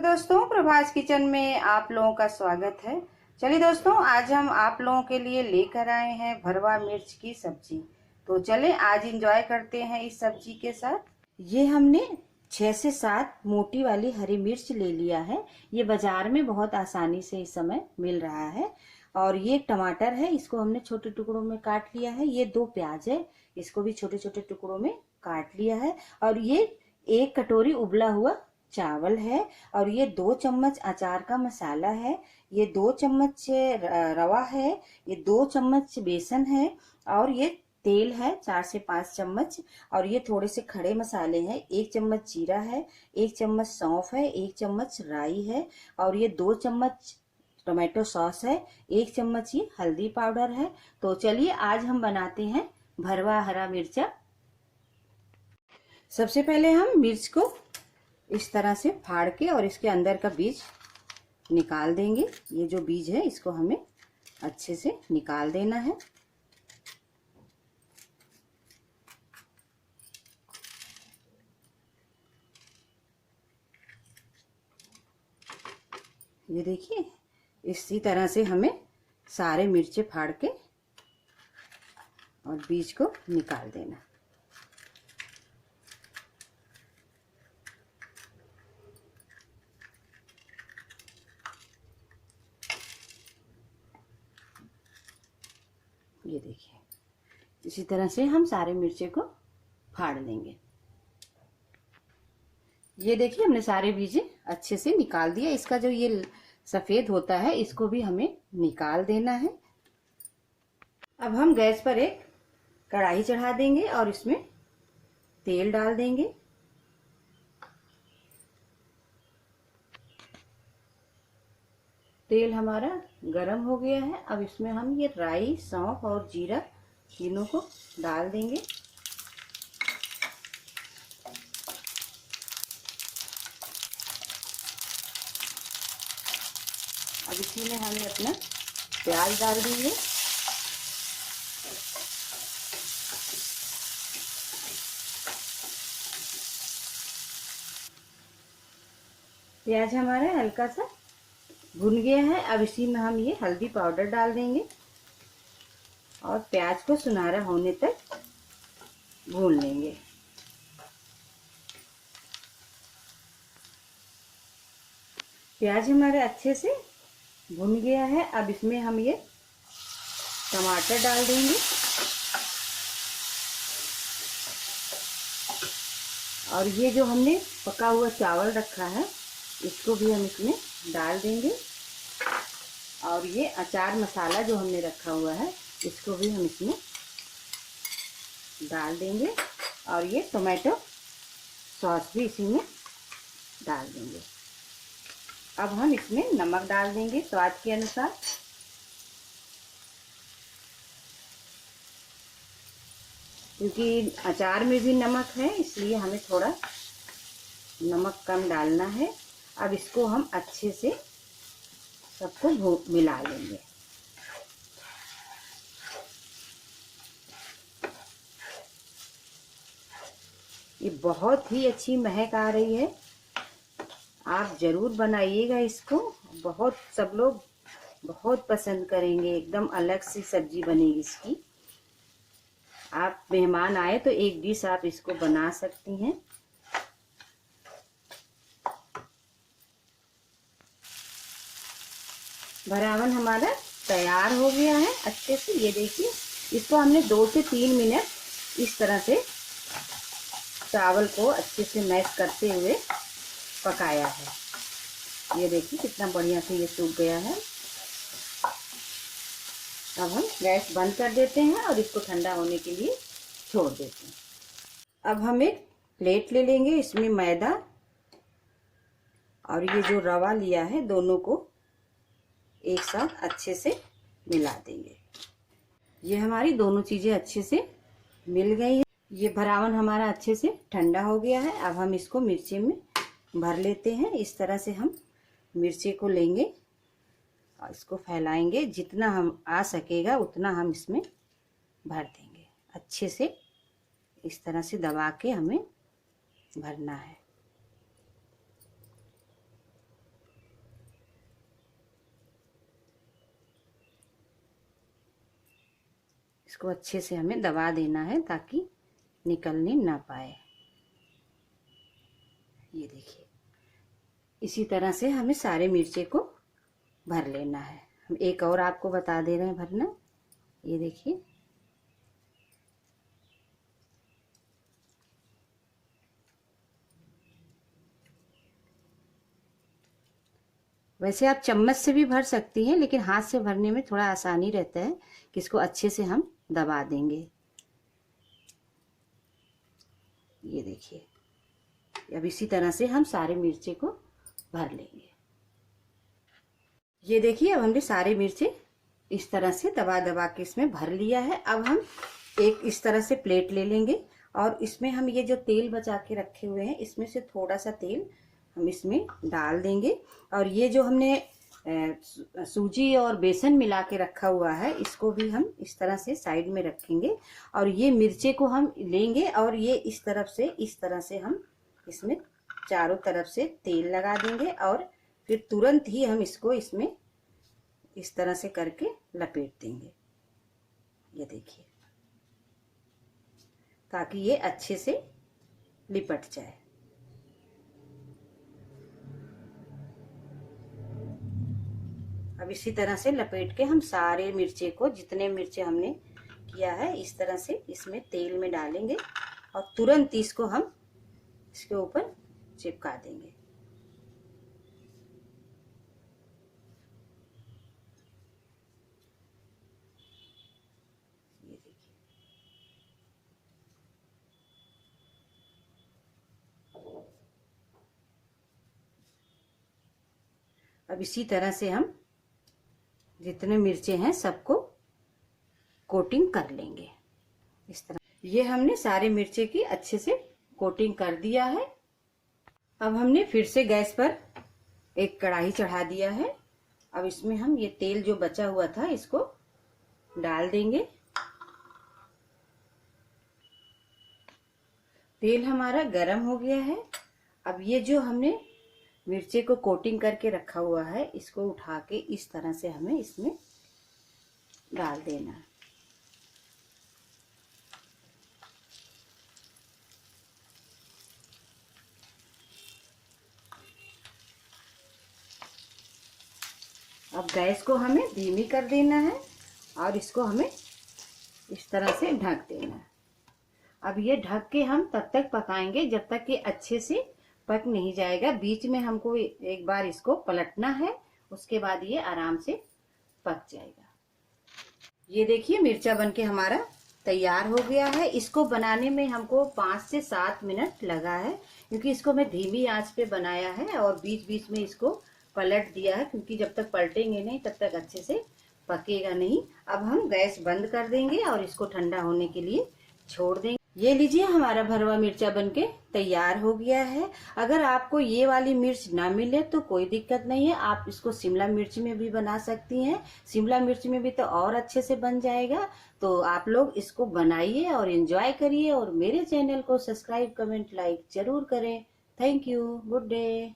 दोस्तों, प्रभास किचन में आप लोगों का स्वागत है। चलिए दोस्तों, आज हम आप लोगों के लिए लेकर आए हैं भरवा मिर्च की सब्जी। तो चलें आज इंजॉय करते हैं इस सब्जी के साथ। ये हमने 6 से 7 मोटी वाली हरी मिर्च ले लिया है। ये बाजार में बहुत आसानी से इस समय मिल रहा है। और ये टमाटर है, इसको हमने छोटे टुकड़ों में काट लिया है। ये 2 प्याज है, इसको भी छोटे छोटे टुकड़ों में काट लिया है। और ये 1 कटोरी उबला हुआ चावल है। और ये 2 चम्मच अचार का मसाला है। ये 2 चम्मच रवा है। ये 2 चम्मच बेसन है। और ये तेल है 4 से 5 चम्मच। और ये थोड़े से खड़े मसाले हैं। 1 चम्मच जीरा है, 1 चम्मच सौंफ है, 1 चम्मच राई है। और ये 2 चम्मच टोमेटो सॉस है, 1 चम्मच ये हल्दी पाउडर है। तो चलिए आज हम बनाते हैं भरवा हरा मिर्चा। सबसे पहले हम मिर्च को इस तरह से फाड़ के और इसके अंदर का बीज निकाल देंगे। ये जो बीज है इसको हमें अच्छे से निकाल देना है। ये देखिए, इसी तरह से हमें सारे मिर्चे फाड़ के और बीज को निकाल देना। ये देखिए, इसी तरह से हम सारे मिर्चे को फाड़ लेंगे। ये देखिए, हमने सारे बीज अच्छे से निकाल दिया। इसका जो ये सफेद होता है इसको भी हमें निकाल देना है। अब हम गैस पर एक कढ़ाई चढ़ा देंगे और इसमें तेल डाल देंगे। तेल हमारा गरम हो गया है। अब इसमें हम ये राई, सौंफ और जीरा तीनों को डाल देंगे। अब इसी में हमें अपना प्याज डाल देंगे। प्याज हमारा हल्का सा भुन गया है। अब इसी में हम ये हल्दी पाउडर डाल देंगे और प्याज को सुनहरा होने तक भून लेंगे। प्याज हमारे अच्छे से भुन गया है। अब इसमें हम ये टमाटर डाल देंगे और ये जो हमने पका हुआ चावल रखा है इसको भी हम इसमें डाल देंगे। और ये अचार मसाला जो हमने रखा हुआ है इसको भी हम इसमें डाल देंगे। और ये टोमेटो सॉस भी इसी में डाल देंगे। अब हम इसमें नमक डाल देंगे स्वाद के अनुसार। क्योंकि अचार में भी नमक है इसलिए हमें थोड़ा नमक कम डालना है। अब इसको हम अच्छे से सबको मिला लेंगे। ये बहुत ही अच्छी महक आ रही है। आप जरूर बनाइएगा इसको। बहुत सब लोग बहुत पसंद करेंगे। एकदम अलग सी सब्जी बनेगी इसकी। आप मेहमान आए तो एक डिश आप इसको बना सकती हैं। भरावन हमारा तैयार हो गया है अच्छे से। ये देखिए, इसको हमने 2 से 3 मिनट इस तरह से चावल को अच्छे से मैश करते हुए पकाया है। ये देखिए कितना बढ़िया से ये सूख गया है। अब हम गैस बंद कर देते हैं और इसको ठंडा होने के लिए छोड़ देते हैं। अब हम एक प्लेट ले लेंगे। इसमें मैदा और ये जो रवा लिया है दोनों को एक साथ अच्छे से मिला देंगे। ये हमारी दोनों चीजें अच्छे से मिल गई है। ये भरावन हमारा अच्छे से ठंडा हो गया है। अब हम इसको मिर्ची में भर लेते हैं। इस तरह से हम मिर्ची को लेंगे और इसको फैलाएंगे। जितना हम आ सकेगा उतना हम इसमें भर देंगे। अच्छे से इस तरह से दबा के हमें भरना है। इसको अच्छे से हमें दबा देना है ताकि निकलने ना पाए। ये देखिए, इसी तरह से हमें सारे मिर्चे को भर लेना है। हम एक और आपको बता दे रहे हैं भरना। ये देखिए, वैसे आप चम्मच से भी भर सकती हैं, लेकिन हाथ से भरने में थोड़ा आसानी रहता है कि इसको अच्छे से हम दबा देंगे। ये देखिए, अब इसी तरह से हम सारे मिर्चे को भर लेंगे। ये देखिए, अब हमने सारे मिर्चे इस तरह से दबा दबा के इसमें भर लिया है। अब हम एक इस तरह से प्लेट ले लेंगे और इसमें हम ये जो तेल बचा के रखे हुए हैं, इसमें से थोड़ा सा तेल हम इसमें डाल देंगे। और ये जो हमने सूजी और बेसन मिला के रखा हुआ है, इसको भी हम इस तरह से साइड में रखेंगे। और ये मिर्चे को हम लेंगे और ये इस तरह से हम इसमें चारों तरफ से तेल लगा देंगे और फिर तुरंत ही हम इसको इसमें इस तरह से करके लपेट देंगे। ये देखिए, ताकि ये अच्छे से लिपट जाए। अब इसी तरह से लपेट के हम सारे मिर्चे को, जितने मिर्चे हमने किया है, इस तरह से इसमें तेल में डालेंगे और तुरंत इसको हम इसके ऊपर चिपका देंगे। ये देखिए, अब इसी तरह से हम जितने मिर्चे हैं सबको कोटिंग कर लेंगे। इस तरह ये हमने सारे मिर्चे की अच्छे से कोटिंग कर दिया है। अब हमने फिर से गैस पर एक कढ़ाई चढ़ा दिया है। अब इसमें हम ये तेल जो बचा हुआ था इसको डाल देंगे। तेल हमारा गरम हो गया है। अब ये जो हमने मिर्चे को कोटिंग करके रखा हुआ है, इसको उठा के इस तरह से हमें इसमें डाल देना है। अब गैस को हमें धीमी कर देना है और इसको हमें इस तरह से ढक देना है। अब ये ढक के हम तब तक पकाएंगे जब तक कि अच्छे से पक नहीं जाएगा। बीच में हमको एक बार इसको पलटना है, उसके बाद ये आराम से पक जाएगा। ये देखिए, मिर्चा बनके हमारा तैयार हो गया है। इसको बनाने में हमको 5 से 7 मिनट लगा है, क्योंकि इसको मैं धीमी आंच पे बनाया है और बीच बीच में इसको पलट दिया है, क्योंकि जब तक पलटेंगे नहीं तब तक अच्छे से पकेगा नहीं। अब हम गैस बंद कर देंगे और इसको ठंडा होने के लिए छोड़ देंगे। ये लीजिए, हमारा भरवा मिर्चा बनके तैयार हो गया है। अगर आपको ये वाली मिर्च ना मिले तो कोई दिक्कत नहीं है, आप इसको शिमला मिर्च में भी बना सकती हैं। शिमला मिर्च में भी तो और अच्छे से बन जाएगा। तो आप लोग इसको बनाइए और एंजॉय करिए और मेरे चैनल को सब्सक्राइब, कमेंट, लाइक जरूर करें। Thank you. Good day.